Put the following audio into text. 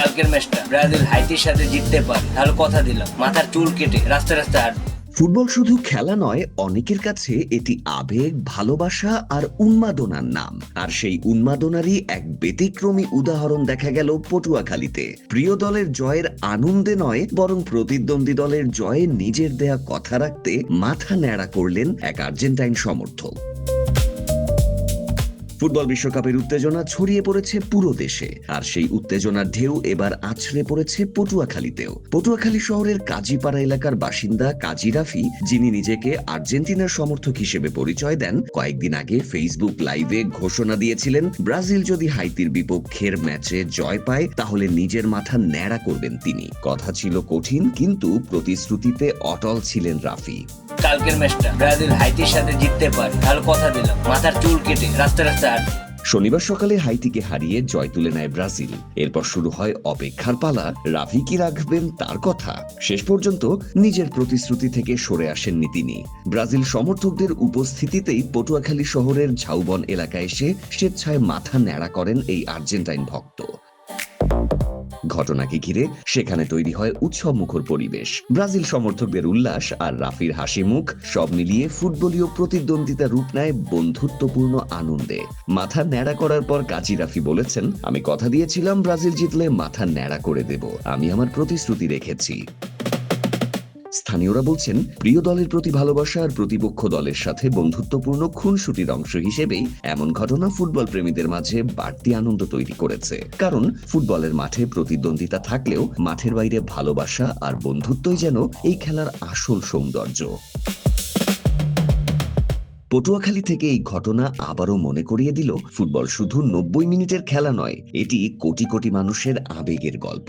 কালকের ম্যাচটা ব্রাজিল হাইতির সাথে জিততে পারে, তাহলে কথা দিলাম মাথার চুল কেটে রাস্তায় রাস্তায় হাঁটবো। ফুটবল শুধু খেলা নয়, অনেকের কাছে এটি আবেগ, ভালোবাসা আর উন্মাদনার নাম। আর সেই উন্মাদনারই এক ব্যতিক্রমী উদাহরণ দেখা গেল পটুয়াখালীতে। প্রিয় দলের জয়ের আনন্দে নয়, বরং প্রতিদ্বন্দ্বী দলের জয়ে নিজের দেয়া কথা রাখতে মাথা ন্যাড়া করলেন এক আর্জেন্টাইন সমর্থক। ফুটবল বিশ্বকাপের উত্তেজনা ছড়িয়ে পড়েছে পুরো দেশে, আর সেই উত্তেজনার ঢেউ এবার আছড়ে পড়েছে পটুয়াখালীতেও। পটুয়াখালী শহরের কাজীপাড়া এলাকার বাসিন্দা কাজী রাফি, যিনি নিজেকে আর্জেন্টিনার সমর্থক হিসেবে পরিচয় দেন, কয়েকদিন আগে ফেসবুক লাইভে ঘোষণা দিয়েছিলেন ব্রাজিল যদি হাইতির বিপক্ষের ম্যাচে জয় পায় তাহলে নিজের মাথা ন্যাড়া করবেন তিনি। কথা ছিল কঠিন, কিন্তু প্রতিশ্রুতিতে অটল ছিলেন রাফি। কালকের ম্যাচটা ব্রাজিল হাইতির সাথে জিততে পারে, তাহলে কথা দিলাম মাথার চুল কেটে রাস্তায় রাস্তায় হাঁটবো। শনিবার সকালে হাইতিকে হারিয়ে জয় তুলে নেয় ব্রাজিল। এরপর শুরু হয় অপেক্ষার পালা। রাফি কি রাখবেন তার কথা? শেষ পর্যন্ত নিজের প্রতিশ্রুতি থেকে সরে আসেননি তিনি। ব্রাজিল সমর্থকদের উপস্থিতিতেই পটুয়াখালী শহরের ঝাউবন এলাকায় এসে স্বেচ্ছায় মাথা ন্যাড়া করেন এই আর্জেন্টাইন ভক্ত। ঘটনাকে ঘিরে সেখানে তৈরি হয় উৎসবমুখর পরিবেশ। ব্রাজিল সমর্থকদের উল্লাস আর রাফির হাসি মুখ সব মিলিয়ে ফুটবলীয় প্রতিদ্বন্দ্বিতা রূপ নেয় বন্ধুত্বপূর্ণ আনন্দে। মাথা ন্যাড়া করার পর কাজী রাফি বলেছেন, আমি কথা দিয়েছিলাম ব্রাজিল জিতলে মাথা ন্যাড়া করে দেব, আমি আমার প্রতিশ্রুতি রেখেছি। স্থানীয়রা বলছেন, প্রিয় দলের প্রতি ভালোবাসা আর প্রতিপক্ষ দলের সাথে বন্ধুত্বপূর্ণ খুনসুটির অংশ হিসেবেই এমন ঘটনা ফুটবল প্রেমীদের মাঝে বাড়তি আনন্দ তৈরি করেছে। কারণ ফুটবলের মাঠে প্রতিদ্বন্দ্বিতা থাকলেও মাঠের বাইরে ভালোবাসা আর বন্ধুত্বই যেন এই খেলার আসল সৌন্দর্য। পটুয়াখালী থেকে এই ঘটনা আবারও মনে করিয়ে দিল, ফুটবল শুধু 90 মিনিটের খেলা নয়, এটি কোটি কোটি মানুষের আবেগের গল্প।